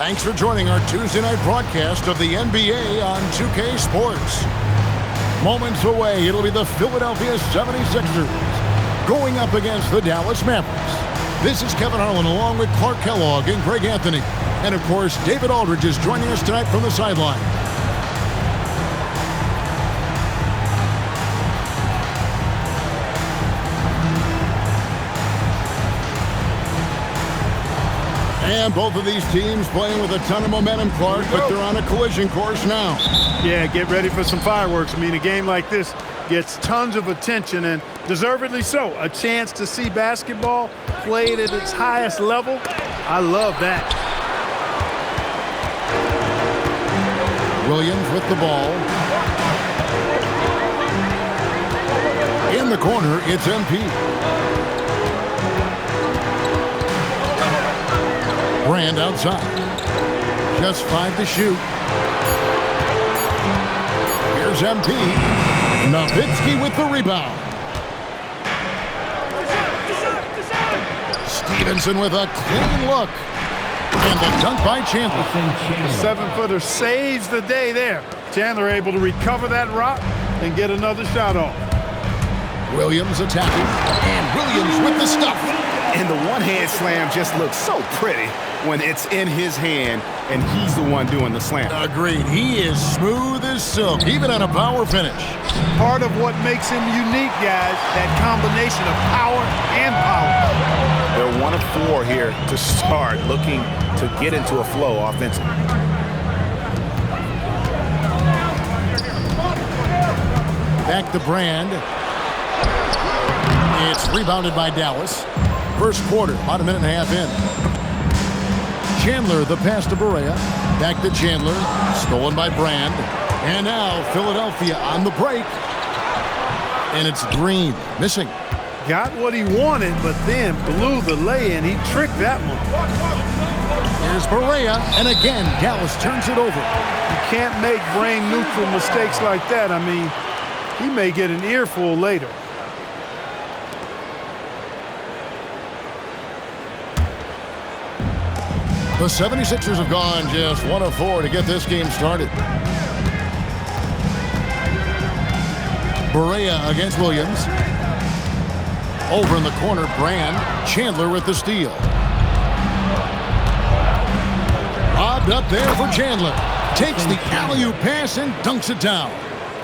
Thanks for joining our Tuesday night broadcast of the NBA on 2K Sports. Moments away, it'll be the Philadelphia 76ers going up against the Dallas Mavericks. This is Kevin Harlan along with Clark Kellogg and Greg Anthony. And of course, David Aldridge is joining us tonight from the sideline. And both of these teams playing with a ton of momentum, Clark, but they're on a collision course now. Yeah, get ready for some fireworks. I mean, a game like this gets tons of attention, and deservedly so. A chance to see basketball played at its highest level. I love that. Williams with the ball. In the corner, it's MP. Brand outside. Just 5 to shoot. Here's MP. Nowitzki with the rebound. Stevenson with a clean look. And the dunk by Chandler. The 7-footer saves the day there. Chandler able to recover that rock and get another shot off. Williams attacking. And Williams with the stuff. And the one-hand slam just looks so pretty when it's in his hand and he's the one doing the slam. Agreed. He is smooth as silk, even on a power finish. Part of what makes him unique, guys, that combination of power and power. They're 1 of 4 here to start, looking to get into a flow offensively. Back to Brand. It's rebounded by Dallas. First quarter, about a minute and a half in. Chandler, the pass to Barea. Back to Chandler. Stolen by Brand. And now Philadelphia on the break. And it's Green missing. Got what he wanted, but then blew the lay-in. He tricked that one. Here's Barea. And again, Dallas turns it over. You can't make brain-neutral mistakes like that. I mean, he may get an earful later. The 76ers have gone just 1 of 4 to get this game started. Barea against Williams. Over in the corner, Brand. Chandler with the steal. Lobbed up there for Chandler. Takes the alley-oop pass and dunks it down.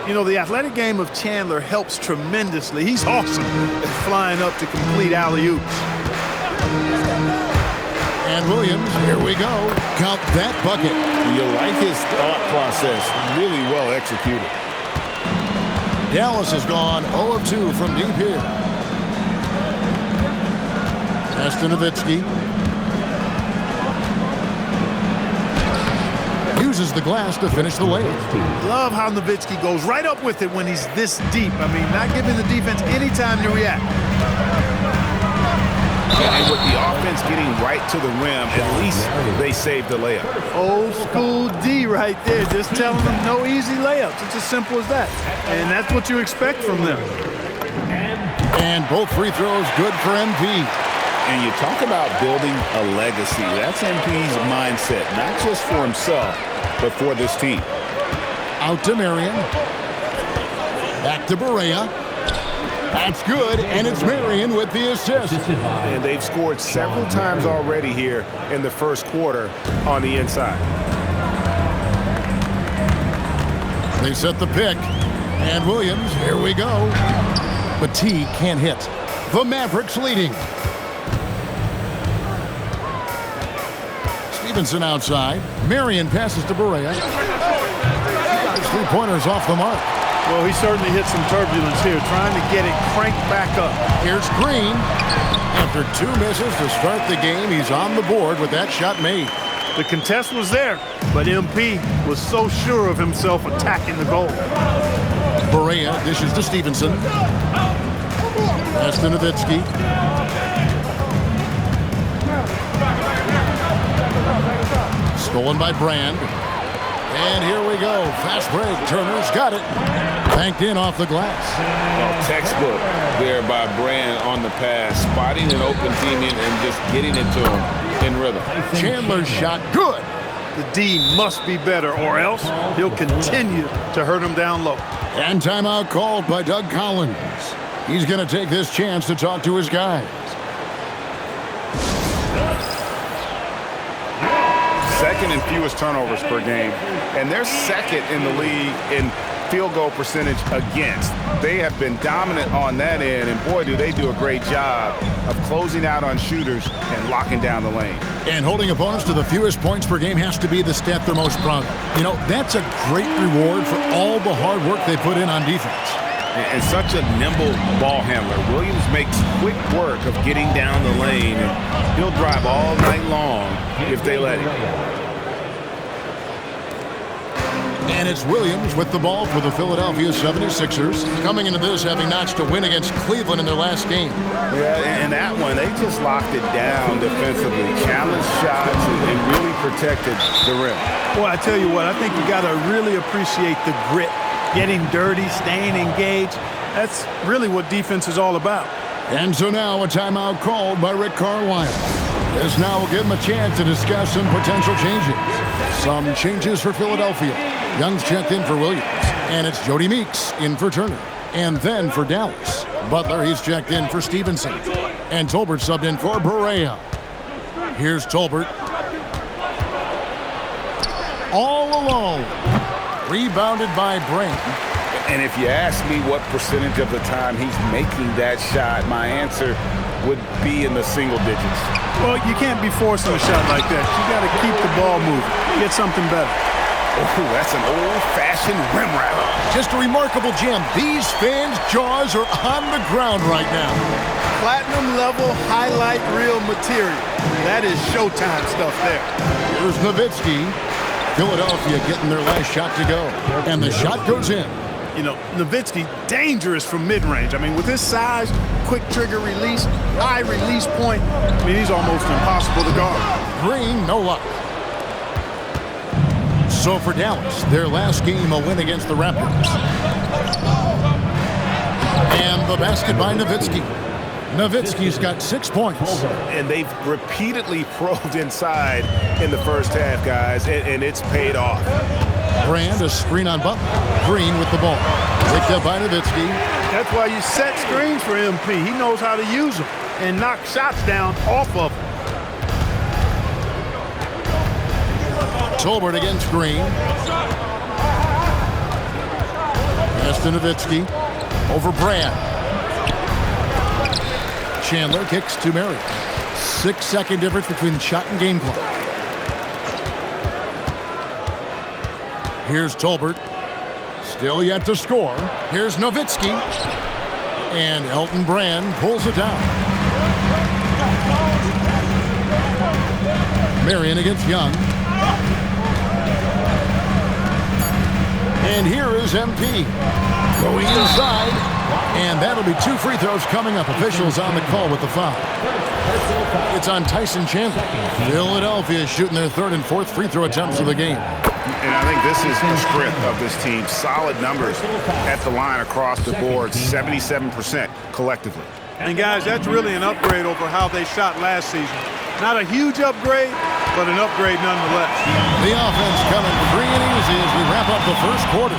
You know, the athletic game of Chandler helps tremendously. He's awesome at flying up to complete alley-oops. And Williams, here we go. Count that bucket. You like his thought process. Really well executed. Dallas has gone 0 of 2 from deep here. Pass to Nowitzki. Uses the glass to finish the layup. Love how Nowitzki goes right up with it when he's this deep. I mean, not giving the defense any time to react. And with the offense getting right to the rim, at least they saved the layup. Old school D right there, just telling them no easy layups. It's as simple as that. And that's what you expect from them. And both free throws good for MP. And you talk about building a legacy. That's MP's mindset, not just for himself, but for this team. Out to Marion. Back to Barea. That's good, and it's Marion with the assist. And they've scored several times already here in the first quarter on the inside. They set the pick. And Williams, here we go. But T can't hit. The Mavericks leading. Stevenson outside. Marion passes to Barea. His three-pointers off the mark. Well, he certainly hit some turbulence here, trying to get it cranked back up. Here's Green. After 2 misses to start the game, he's on the board with that shot made. The contest was there, but MP was so sure of himself attacking the goal. Barea dishes to Stevenson. Pass to Nowitzki. Stolen by Brand. And here we go. Fast break. Turner's got it. Banked in off the glass. Well, textbook there by Brand on the pass. Spotting an open teammate and just getting it to him in rhythm. Chandler's shot good. The D must be better, or else he'll continue to hurt him down low. And timeout called by Doug Collins. He's going to take this chance to talk to his guys. Second and fewest turnovers per game, and they're second in the league in field goal percentage against. They have been dominant on that end, and boy, do they do a great job of closing out on shooters and locking down the lane. And holding opponents to the fewest points per game has to be the stat they're most proud of. You know, that's a great reward for all the hard work they put in on defense. And such a nimble ball handler. Williams makes quick work of getting down the lane, and he'll drive all night long if they let him. And it's Williams with the ball for the Philadelphia 76ers, coming into this having notched a win against Cleveland in their last game. Yeah, and that one, they just locked it down defensively, challenged shots, and really protected the rim. Well, I tell you what, I think you got to really appreciate the grit, getting dirty, staying engaged. That's really what defense is all about. And so now a timeout called by Rick Carlisle. This now will give him a chance to discuss some potential changes. Some changes for Philadelphia. Young's checked in for Williams. And it's Jody Meeks in for Turner. And then for Dallas, Butler, he's checked in for Stevenson. And Tolbert subbed in for Barea. Here's Tolbert. All alone. Rebounded by Brand. And if you ask me what percentage of the time he's making that shot, my answer would be in the single digits. Well, you can't be forcing a shot like that. You got to keep the ball moving. Get something better. Oh, that's an old-fashioned rim rattle. Just a remarkable gem. These fans' jaws are on the ground right now. Platinum level highlight reel material. That is Showtime stuff there. Here's Nowitzki. Philadelphia getting their last shot to go. And the shot goes in. You know, Nowitzki, dangerous from mid-range. I mean, with his size, quick trigger release, high release point, I mean, he's almost impossible to guard. Green, no luck. So for Dallas, their last game, a win against the Raptors. And the basket by Nowitzki. Nowitzki's got 6 points. And they've repeatedly probed inside in the first half, guys, and it's paid off. Brand, a screen on Butler. Green with the ball. Picked up by Nowitzki. That's why you set screens for MP. He knows how to use them and knock shots down off of them. Tolbert against Green. Pass to Nowitzki. Over Brand. Chandler kicks to Murray. 6-second difference between shot and game clock. Here's Tolbert. Still yet to score. Here's Nowitzki. And Elton Brand pulls it down. Marion against Young. And here is MP. Going inside. And that'll be 2 free throws coming up. Officials on the call with the foul. It's on Tyson Chandler. Philadelphia shooting their 3rd and 4th free throw attempts of the game. And I think this is the strength of this team. Solid numbers at the line across the board, 77% collectively. And guys, that's really an upgrade over how they shot last season. Not a huge upgrade, but an upgrade nonetheless. The offense coming free and easy as we wrap up the first quarter.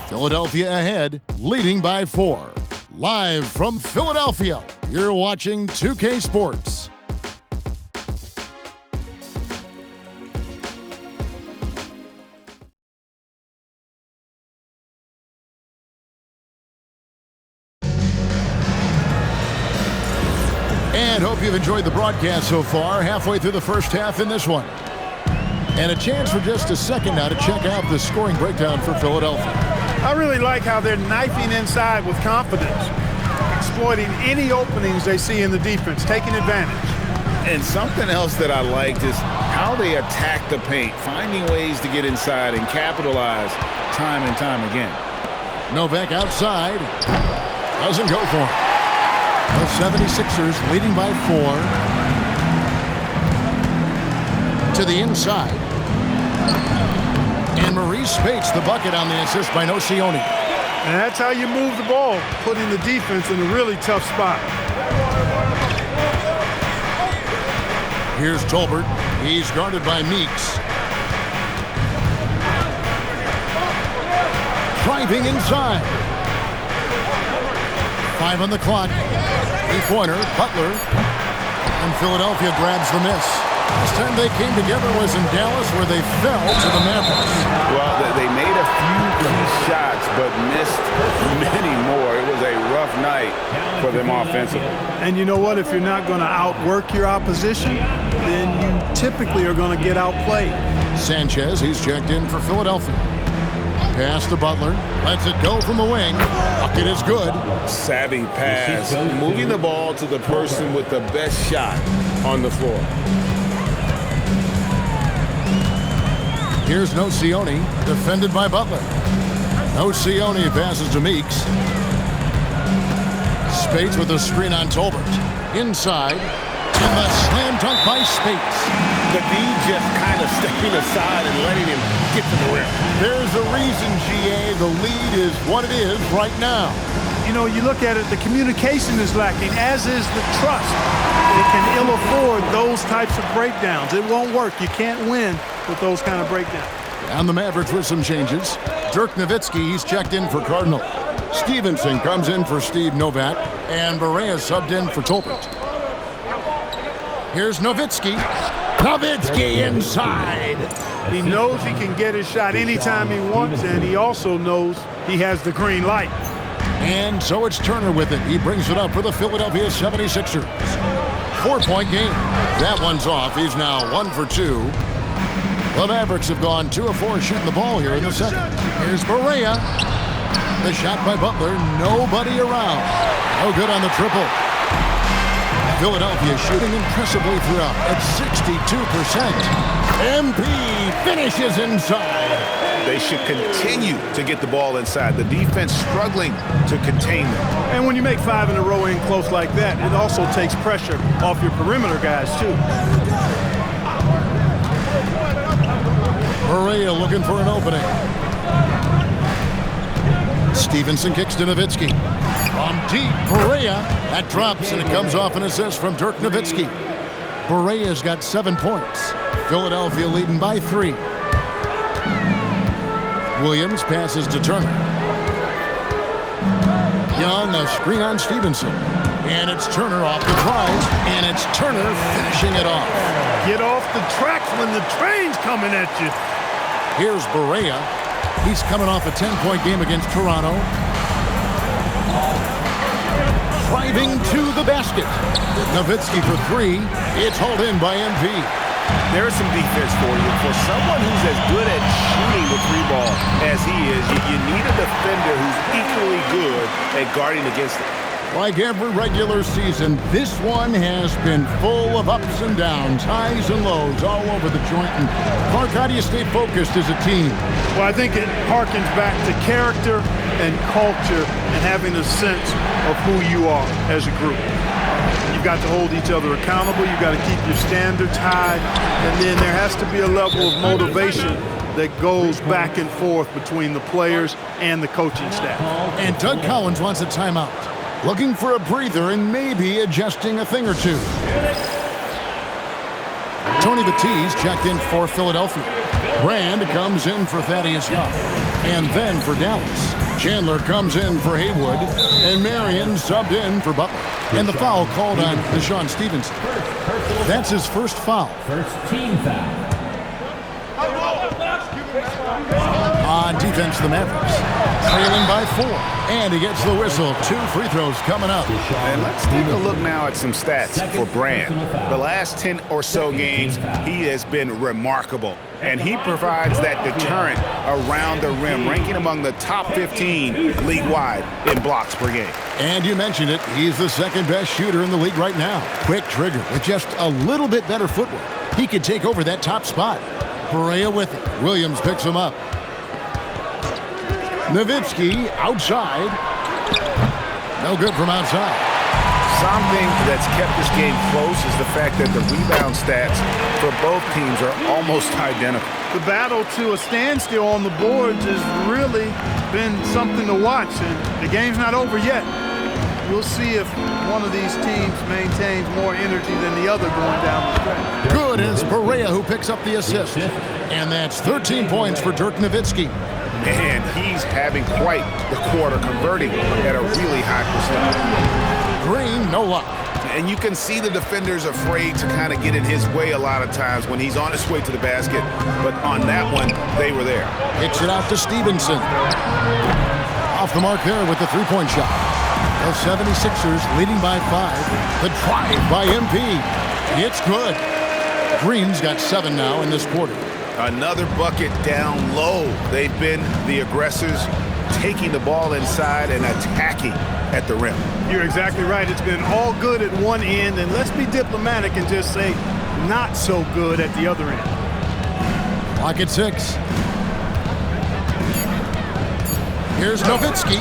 Philadelphia ahead, leading by 4. Live from Philadelphia, you're watching 2K Sports. And hope you've enjoyed the broadcast so far, halfway through the first half in this one. And a chance for just a second now to check out the scoring breakdown for Philadelphia. I really like how they're knifing inside with confidence, exploiting any openings they see in the defense, taking advantage. And something else that I liked is how they attack the paint, finding ways to get inside and capitalize time and time again. Novak outside. Doesn't go for it. The 76ers leading by 4. To the inside. And Maurice Spates the bucket on the assist by Nocioni. And that's how you move the ball, putting the defense in a really tough spot. Here's Tolbert. He's guarded by Meeks. Driving inside. 5 on the clock. 3-pointer, Butler. And Philadelphia grabs the miss. Last time they came together was in Dallas, where they fell to the Mavericks. Well, they made a few key shots, but missed many more. It was a rough night for them offensively. And you know what? If you're not going to outwork your opposition, then you typically are going to get outplayed. Sanchez, he's checked in for Philadelphia. Pass to Butler. Lets it go from the wing. Bucket is good. Savvy pass, moving the ball to the person with the best shot on the floor. Here's Nocioni, defended by Butler. Nocioni passes to Meeks. Spates with a screen on Tolbert. Inside, and the slam dunk by Spates. The D just kind of stepping aside and letting him get to the rim. There's a reason, GA, the lead is what it is right now. You know, you look at it, the communication is lacking, as is the trust. It can ill afford those types of breakdowns. It won't work. You can't win with those kind of breakdowns. And the Mavericks with some changes. Dirk Nowitzki, he's checked in for Cardinal. Stevenson comes in for Steve Novak. And Barea subbed in for Tolbert. Here's Nowitzki. Nowitzki inside. He knows he can get his shot anytime he wants, and he also knows he has the green light. And so it's Turner with it. He brings it up for the Philadelphia 76ers. 4-point game. That one's off. He's now 1 for 2. The Mavericks have gone 2 of 4 shooting the ball here in the second. Here's Barea. The shot by Butler. Nobody around. No good on the triple. Philadelphia shooting impressively throughout at 62%. MP finishes inside. They should continue to get the ball inside. The defense struggling to contain them. And when you make 5 in a row in close like that, it also takes pressure off your perimeter guys, too. Barea looking for an opening. Stevenson kicks to Nowitzki. From deep, Barea. That drops, and it comes off an assist from Dirk Nowitzki. Barea's got 7 points. Philadelphia leading by 3. Williams passes to Turner. Young, a screen on Stevenson. And it's Turner off the drive, and it's Turner finishing it off. Get off the tracks when the train's coming at you. Here's Barea. He's coming off a 10-point game against Toronto. Driving to the basket. Nowitzki for 3. It's hauled in by MP. There's some defense for you. For someone who's as good at shooting the 3-ball as he is, you need a defender who's equally good at guarding against it. Like every regular season, this one has been full of ups and downs, highs and lows, all over the joint. And Mark, how do you stay focused as a team? Well, I think it harkens back to character and culture and having a sense of who you are as a group. You've got to hold each other accountable. You've got to keep your standards high. And then there has to be a level of motivation that goes back and forth between the players and the coaching staff. And Doug Collins wants a timeout. Looking for a breather and maybe adjusting a thing or two. Tony Batiste checked in for Philadelphia. Brand comes in for Thaddeus Young. And then for Dallas. Chandler comes in for Haywood. And Marion subbed in for Butler. And the foul called on Deshaun Stevenson. That's his first foul. First team foul. On defense, the Mavericks trailing by 4. And he gets the whistle. 2 free throws coming up. And let's take a look now at some stats for Brand. The last 10 or so games, he has been remarkable. And he provides that deterrent around the rim, ranking among the top 15 league-wide in blocks per game. And you mentioned it, he's the second best shooter in the league right now. Quick trigger with just a little bit better footwork. He could take over that top spot. Barea with it. Williams picks him up. Nowitzki outside. No good from outside. Something that's kept this game close is the fact that the rebound stats for both teams are almost identical. The battle to a standstill on the boards has really been something to watch, and the game's not over yet. We'll see if one of these teams maintains more energy than the other going down the stretch. Good, and it's Barea who picks up the assist. And that's 13 points for Dirk Nowitzki. Man, he's having quite the quarter, converting at a really high percentage. Green, no luck. And you can see the defenders afraid to kind of get in his way a lot of times when he's on his way to the basket. But on that one, they were there. Kicks it out to Stevenson. Off the mark there with the three-point shot. The 76ers leading by 5. The drive by MP. It's good. Green's got 7 now in this quarter. Another bucket down low. They've been the aggressors, taking the ball inside and attacking at the rim. You're exactly right. It's been all good at one end, and let's be diplomatic and just say not so good at the other end. Clock at 6. Here's Nowitzki.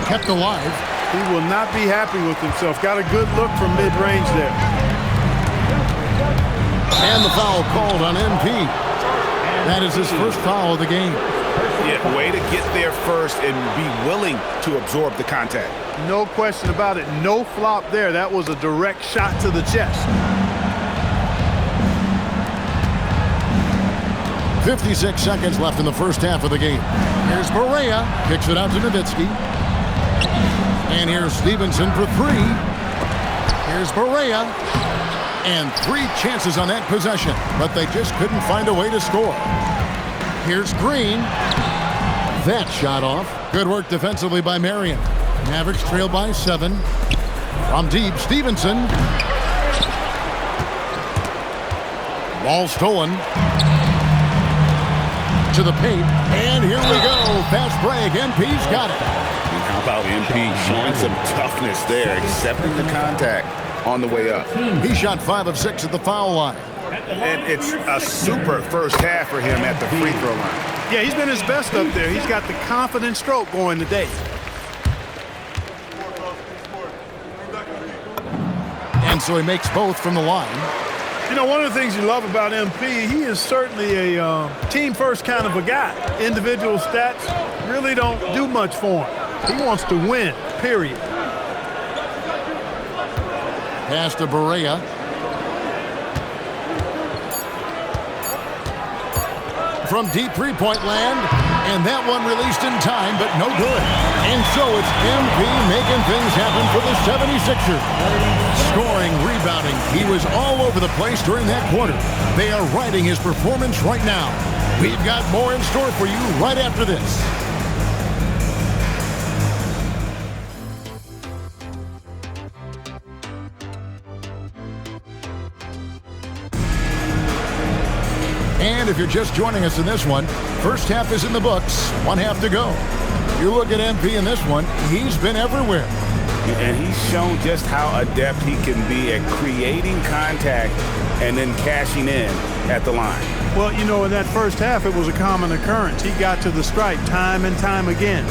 Kept alive. He will not be happy with himself. Got a good look from mid-range there. And the foul called on MP. That is his first foul of the game. Yeah, way to get there first and be willing to absorb the contact. No question about it. No flop there. That was a direct shot to the chest. 56 seconds left in the first half of the game. Here's Barea. Kicks it out to Nowitzki. And here's Stevenson for 3. Here's Barea. And 3 chances on that possession, but they just couldn't find a way to score. Here's Green. That shot off. Good work defensively by Marion. Mavericks trail by 7. From deep, Stevenson. Ball stolen. To the paint, and here we go. Fast break. MP's got it. And how about MP showing some toughness there, accepting the contact on the way up. He shot 5 of 6 at the foul line. And it's a super first half for him at the free throw line. Yeah, he's been his best up there. He's got the confident stroke going today. And so he makes both from the line. You know, one of the things you love about MP, he is certainly a team-first kind of a guy. Individual stats really don't do much for him. He wants to win, period. Pass to Barea. From deep three-point land, and that one released in time, but no good. And so it's MP making things happen for the 76ers. Scoring, rebounding, he was all over the place during that quarter. They are riding his performance right now. We've got more in store for you right after this. And if you're just joining us in this one, first half is in the books, 1 half to go. You look at MP in this one, he's been everywhere. And he's shown just how adept he can be at creating contact and then cashing in at the line. Well, you know, in that first half, it was a common occurrence. He got to the stripe time and time again.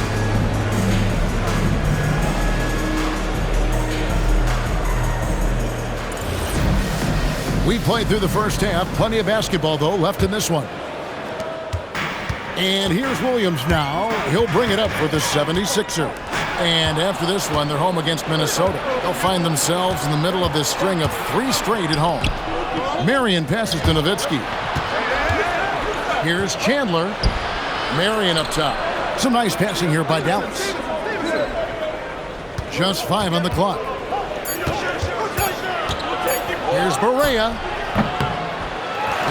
We played through the first half. Plenty of basketball, though, left in this one. And here's Williams now. He'll bring it up for the 76ers. And after this one, they're home against Minnesota. They'll find themselves in the middle of this string of 3 straight at home. Marion passes to Nowitzki. Here's Chandler. Marion up top. Some nice passing here by Dallas. Just 5 on the clock. Here's Barea.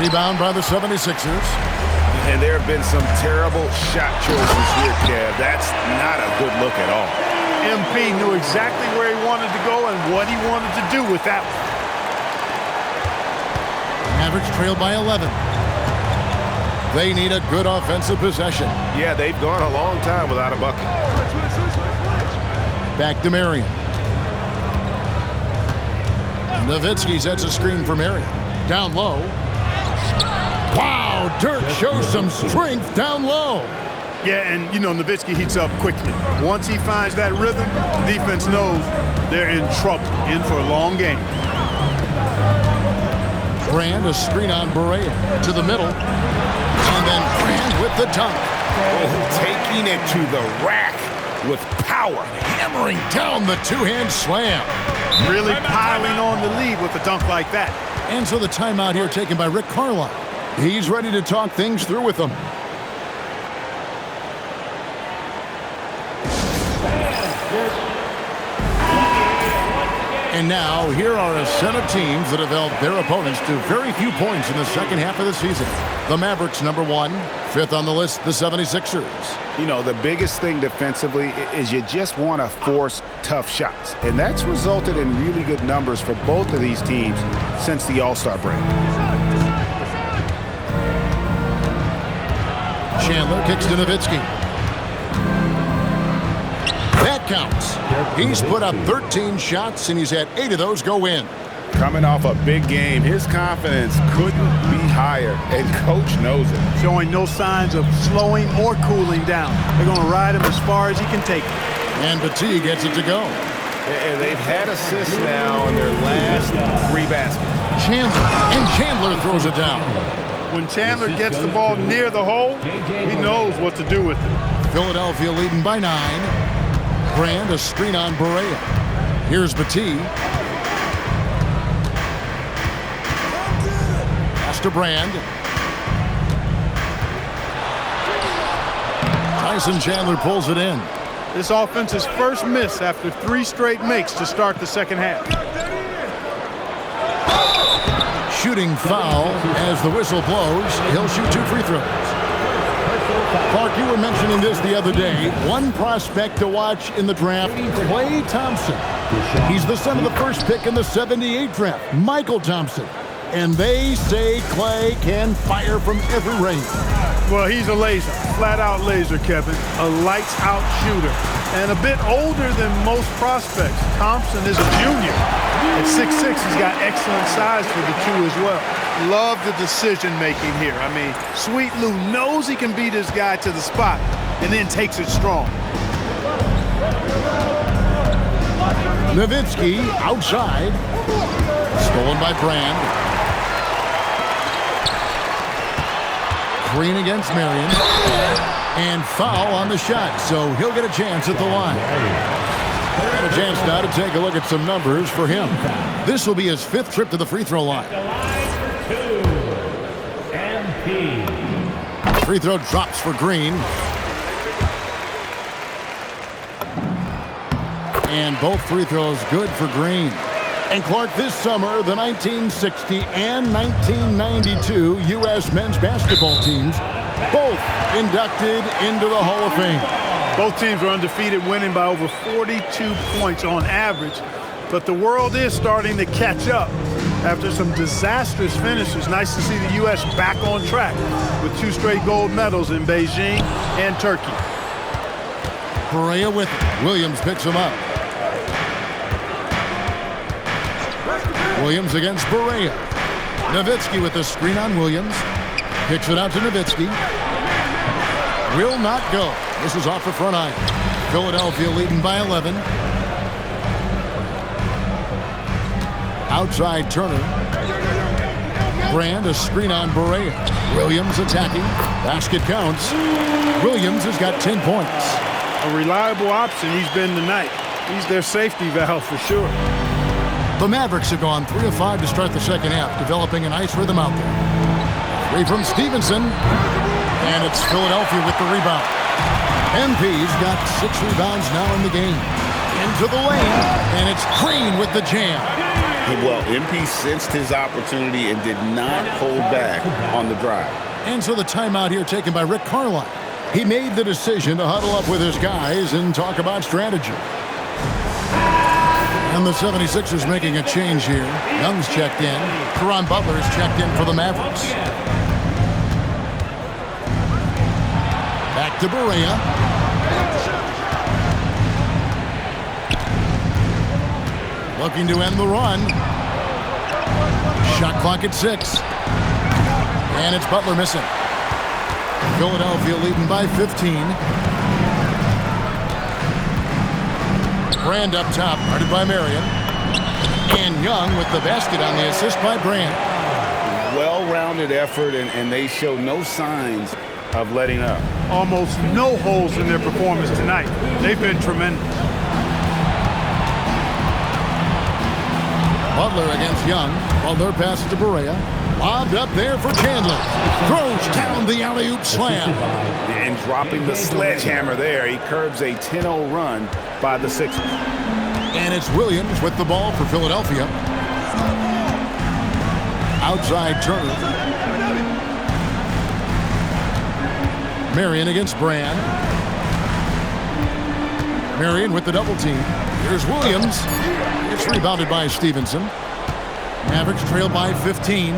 Rebound by the 76ers. And there have been some terrible shot choices here, Kev. That's not a good look at all. MP knew exactly where he wanted to go and what he wanted to do with that one. Mavericks trail by 11. They need a good offensive possession. Yeah, they've gone a long time without a bucket. Back to Marion. Nowitzki sets a screen for Marion. Down low. Wow, Dirk shows some strength down low. Yeah, and, you know, Nowitzki heats up quickly. Once he finds that rhythm, the defense knows they're in trouble, in for a long game. Brand, a screen on Barea to the middle. And then Brand with the dunk. Oh, taking it to the rack with power. Hammering down the two-hand slam. Really piling on the lead with a dunk like that. And so the timeout here taken by Rick Carlisle. He's ready to talk things through with them. And now, here are a set of teams that have held their opponents to very few points in the second half of the season. The Mavericks, number 1. Fifth on the list, the 76ers. You know, the biggest thing defensively is you just want to force tough shots. And that's resulted in really good numbers for both of these teams since the All-Star break. Chandler kicks to Nowitzki. That counts. He's put up 13 shots, and he's had 8 of those go in. Coming off a big game, his confidence couldn't be higher, and Coach knows it. Showing no signs of slowing or cooling down. They're going to ride him as far as he can take it. And PHI gets it to go. And they've had assists now in their last 3 baskets. Chandler throws it down. When Chandler gets the ball near the hole, he knows what to do with it. Philadelphia leading by 9. Brand, a screen on Barea. Here's PHI. Pass to Brand. Tyson Chandler pulls it in. This offense's first miss after 3 straight makes to start the second half. Shooting foul as the whistle blows. He'll shoot 2 free throws. Clark, you were mentioning this the other day. One prospect to watch in the draft, Klay Thompson. He's the son of the first pick in the 78 draft, Michael Thompson. And they say Klay can fire from every range. Well, he's a laser, flat-out laser, Kevin. A lights-out shooter. And a bit older than most prospects. Thompson is a junior. At 6'6", he's got excellent size for the 2 as well. Love the decision-making here. I mean, Sweet Lou knows he can beat his guy to the spot and then takes it strong. Nowitzki outside. Stolen by Brand. Green against Marion. And foul on the shot, so he'll get a chance at the line. Got a chance now to take a look at some numbers for him. This will be his 5th trip to the free throw line. Free throw drops for Green. And both free throws good for Green. And Clark, this summer, the 1960 and 1992 U.S. men's basketball teams both inducted into the Hall of Fame. Both teams were undefeated, winning by over 42 points on average. But the world is starting to catch up after some disastrous finishes. Nice to see the U.S. back on track with 2 straight gold medals in Beijing and Turkey. Barea with it. Williams picks him up. Williams against Barea. Nowitzki with the screen on Williams. Kicks it out to Nowitzki. Will not go. This is off the front iron. Philadelphia leading by 11. Outside Turner. Brand, a screen on Barea. Williams attacking. Basket counts. Williams has got 10 points. A reliable option he's been tonight. He's their safety valve for sure. The Mavericks have gone 3 of 5 to start the second half, developing a nice rhythm out there. 3 from Stevenson. And it's Philadelphia with the rebound. MP's got 6 rebounds now in the game. Into the lane, and it's Green with the jam. Well, MP sensed his opportunity and did not hold back on the drive. And so the timeout here taken by Rick Carlisle. He made the decision to huddle up with his guys and talk about strategy. And the 76ers making a change here. Young's checked in. Caron Butler is checked in for the Mavericks. Back to Barea. Looking to end the run. Shot clock at 6. And it's Butler missing. Philadelphia leading by 15. Brand up top, guarded by Marion. And Young with the basket on the assist by Brand. Well-rounded effort, and they show no signs of letting up. Almost no holes in their performance tonight. They've been tremendous. Butler against Young. Butler passes to Barea. Lobbed up there for Chandler. Throws down the alley-oop slam. And dropping the sledgehammer there, he curbs a 10-0 run by the Sixers. And it's Williams with the ball for Philadelphia. Outside Turner. Marion against Brand. Marion with the double team. Here's Williams. It's rebounded by Stevenson. Mavericks trail by 15.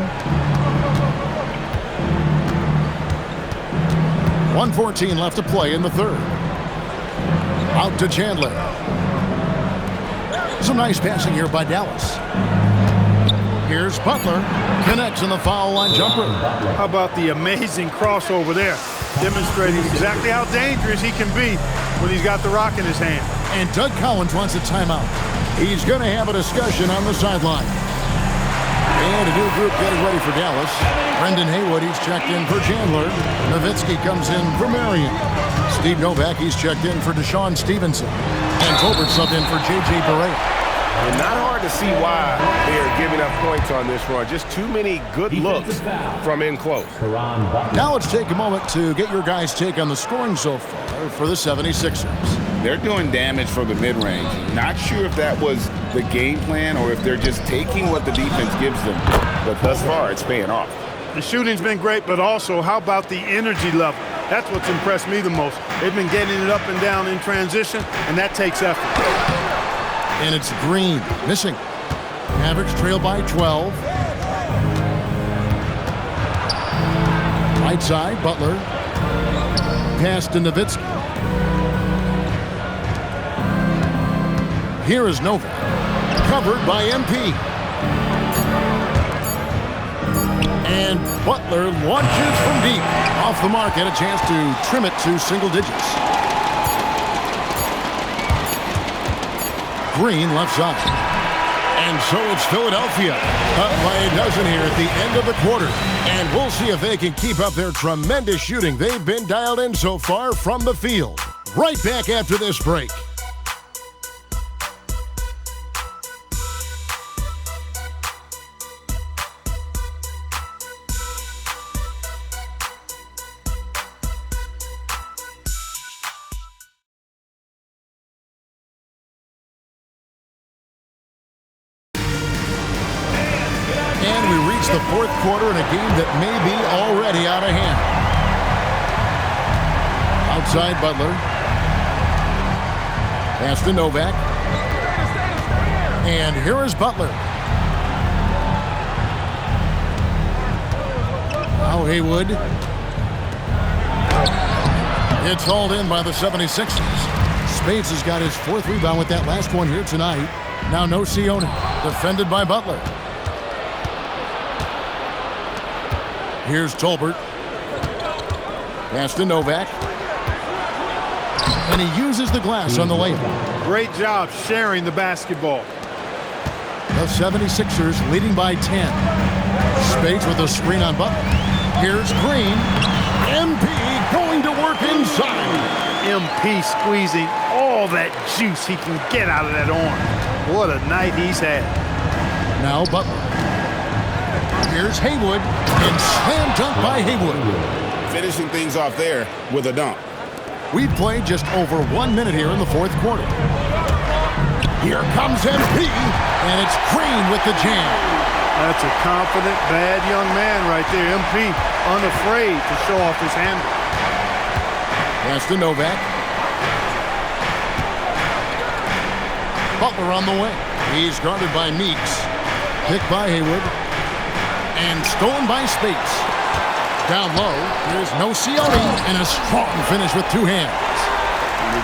1:14 left to play in the third. Out to Chandler. Some nice passing here by Dallas. Here's Butler. Connects in the foul line jumper. How about the amazing crossover there? Demonstrating exactly how dangerous he can be when he's got the rock in his hand. And Doug Collins wants a timeout. He's going to have a discussion on the sideline. And a new group getting ready for Dallas. Brendan Haywood, he's checked in for Chandler. Nowitzki comes in for Marion. Steve Novak, he's checked in for Deshaun Stevenson. And Tolbert subbed in for J.J. Barea. And not hard to see why they are giving up points on this run. Just too many good looks from in close. Now let's take a moment to get your guys' take on the scoring so far for the 76ers. They're doing damage from the mid-range. Not sure if that was the game plan or if they're just taking what the defense gives them. But thus far, it's paying off. The shooting's been great, but also how about the energy level? That's what's impressed me the most. They've been getting it up and down in transition, and that takes effort. And it's Green missing. Mavericks trail by 12. Right side, Butler. Pass to Nowitzki. Here is Novak. Covered by MP. And Butler launches from deep. Off the mark, had a chance to trim it to single digits. Green left side. And so it's Philadelphia up by a dozen here at the end of the quarter. And we'll see if they can keep up their tremendous shooting they've been dialed in so far from the field. Right back after this break. And we reach the fourth quarter in a game that may be already out of hand. Outside Butler. Pass to Novak. And here is Butler. Now Haywood. It's hauled in by the 76ers. Spades has got his fourth rebound with that last one here tonight. Now no Sione. Defended by Butler. Here's Tolbert. Pass to Novak. And he uses the glass on the layup. Great job sharing the basketball. The 76ers leading by 10. Spades with a screen on Butler. Here's Green. MP going to work inside. MP squeezing all that juice he can get out of that arm. What a night he's had. Now Butler. Here's Haywood, and slam dunk by Haywood. Finishing things off there with a dunk. We've played just over 1 minute here in the fourth quarter. Here comes MP, and it's Green with the jam. That's a confident, bad young man right there. MP unafraid to show off his handle. Pass to Novak. Butler on the wing. He's guarded by Meeks. Picked by Haywood. And stolen by Spades. Down low, here's Sione, and a strong finish with two hands.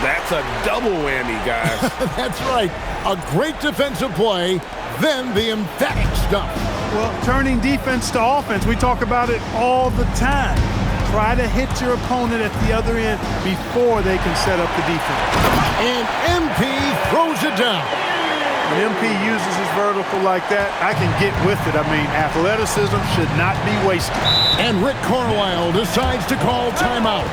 That's a double whammy, guys. That's right. A great defensive play, then the emphatic stuff. Well, turning defense to offense, we talk about it all the time. Try to hit your opponent at the other end before they can set up the defense. And MP throws it down. When MP uses his vertical like that, I can get with it. I mean, athleticism should not be wasted. And Rick Carlisle decides to call timeout.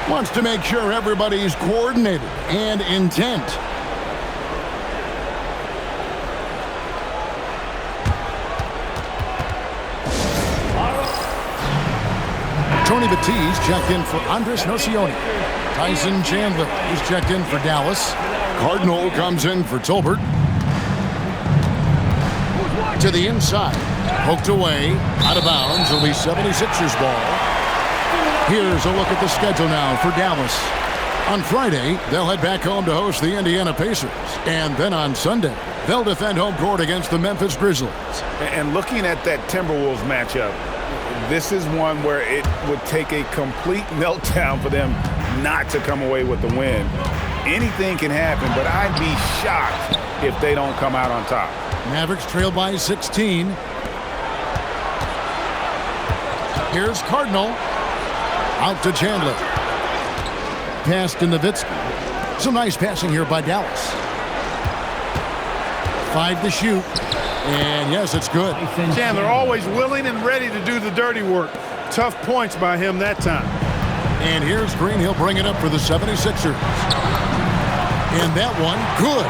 Wants to make sure everybody's coordinated and intent. Tony Batiste checked in for Andres Nocioni. Tyson Chandler is checked in for Dallas. Cardinal comes in for Tolbert. To the inside. Poked away. Out of bounds. It'll be 76ers ball. Here's a look at the schedule now for Dallas. On Friday, they'll head back home to host the Indiana Pacers. And then on Sunday, they'll defend home court against the Memphis Grizzlies. And looking at that Timberwolves matchup, this is one where it would take a complete meltdown for them not to come away with the win. Anything can happen, but I'd be shocked if they don't come out on top. Mavericks trail by 16. Here's Cardinal. Out to Chandler. Pass to Nowitzki. Some nice passing here by Dallas. 5 to shoot. And yes, it's good. Chandler always willing and ready to do the dirty work. Tough points by him that time. And here's Green. He'll bring it up for the 76ers. And that one, good.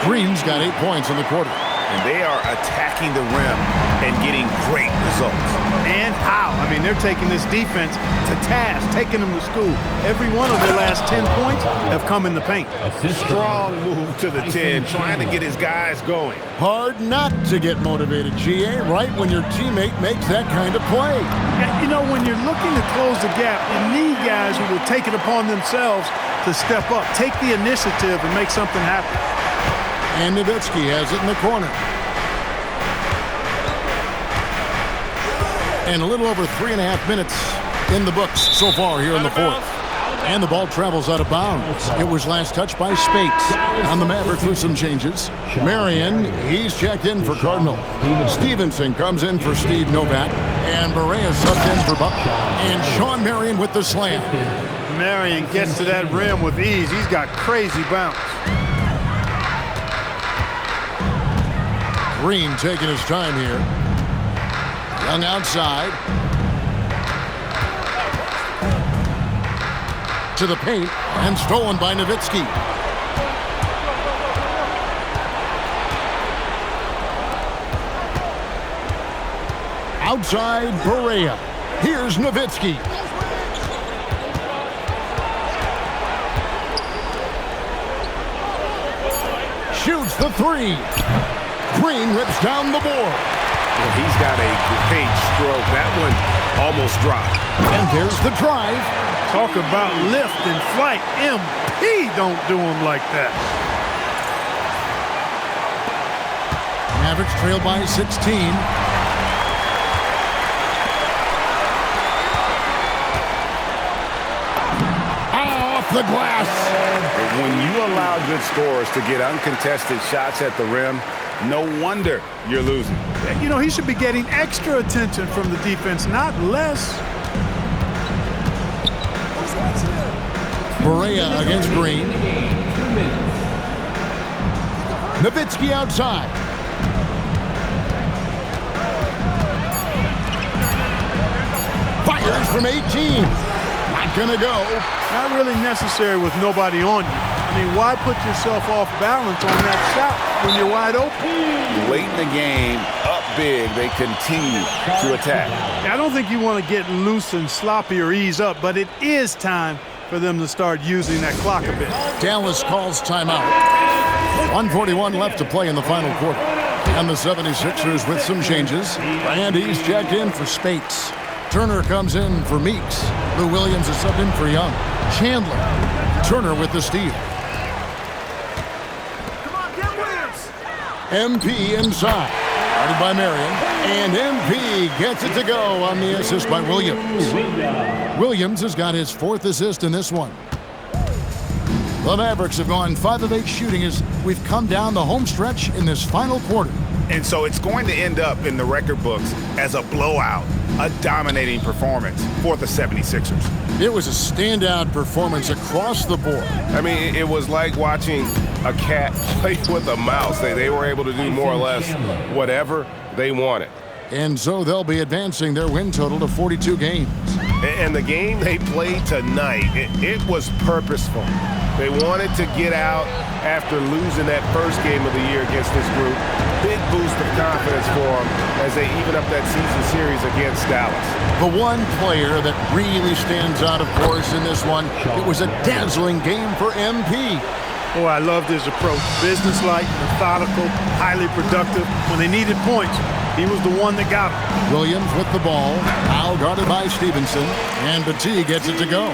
Green's got 8 points in the quarter. And they are attacking the rim and getting great results. And how? I mean, they're taking this defense to task, taking them to school. Every one of their last 10 points have come in the paint. Strong move to the 10, trying to get his guys going. Hard not to get motivated, GA, right when your teammate makes that kind of play. You know, when you're looking to close the gap, you need guys who will take it upon themselves to step up, take the initiative and make something happen. And Nowitzki has it in the corner. And a little over 3.5 minutes in the books so far here in the fourth. And the ball travels out of bounds. It was last touched by Spates on the Mavericks with some changes. Marion, he's checked in for Cardinal. Stevenson comes in for Steve Novak. And Barea subbed in for Buck. And Sean Marion with the slam. Marion gets to that rim with ease. He's got crazy bounce. Green taking his time here. Young outside. To the paint and stolen by Nowitzki. Outside Barea. Here's Nowitzki. Shoots the 3. Green rips down the board. Well, he's got a great stroke. That one almost dropped. And there's the drive. Talk about lift and flight. MP don't do him like that. Mavericks trail by 16. Off the glass. When you allow good scorers to get uncontested shots at the rim, no wonder you're losing. You know, he should be getting extra attention from the defense, not less. Barea against Green. Nowitzki outside. Fires from 18. Not gonna go. Not really necessary with nobody on you. I mean, why put yourself off balance on that shot when you're wide open? Late in the game, up big, they continue to attack. I don't think you want to get loose and sloppy or ease up, but it is time for them to start using that clock a bit. Dallas calls timeout. 1:41 left to play in the final quarter. And the 76ers with some changes. And he's checked in for Spates. Turner comes in for Meeks. Lou Williams is subbed in for Young. Chandler. Turner with the steal. MP inside. Guarded by Marion. And MP gets it to go on the assist by Williams. Williams has got his 4th assist in this one. The Mavericks have gone 5 of 8 shooting as we've come down the home stretch in this final quarter. And so it's going to end up in the record books as a blowout, a dominating performance for the 76ers. It was a standout performance across the board. I mean, it was like watching a cat play with a mouse. They were able to do more or less whatever they wanted. And so they'll be advancing their win total to 42 games. And the game they played tonight, it was purposeful. They wanted to get out after losing that first game of the year against this group. Big boost of confidence for them as they even up that season series against Dallas. The one player that really stands out, of course, in this one, it was a dazzling game for MP. Oh, I loved his approach. Businesslike, methodical, highly productive. When they needed points, he was the one that got them. Williams with the ball. Foul guarded by Stevenson. And PHI gets it to go.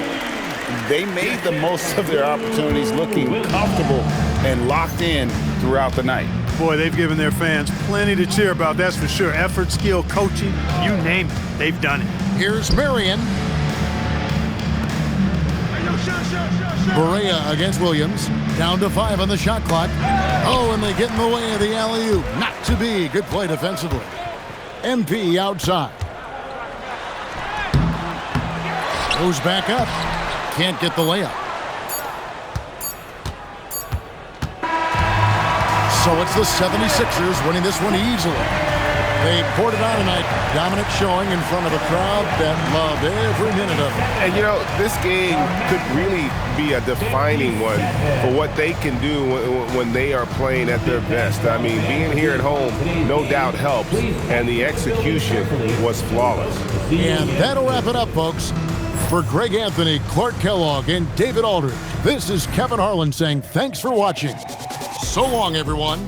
They made the most of their opportunities, looking comfortable and locked in throughout the night. Boy, they've given their fans plenty to cheer about, that's for sure. Effort, skill, coaching, you name it, they've done it. Here's Marion. Berea against Williams. Down to 5 on the shot clock. Oh, and they get in the way of the alley-oop. Not to be. Good play defensively. MP outside. Goes back up. Can't get the layup. So it's the 76ers winning this one easily. They poured it on tonight. Dominant showing in front of a crowd that loved every minute of it. And, you know, this game could really be a defining one for what they can do when they are playing at their best. I mean, being here at home, no doubt helps, and the execution was flawless. And that'll wrap it up, folks. For Greg Anthony, Clark Kellogg, and David Aldridge, this is Kevin Harlan saying thanks for watching. So long, everyone.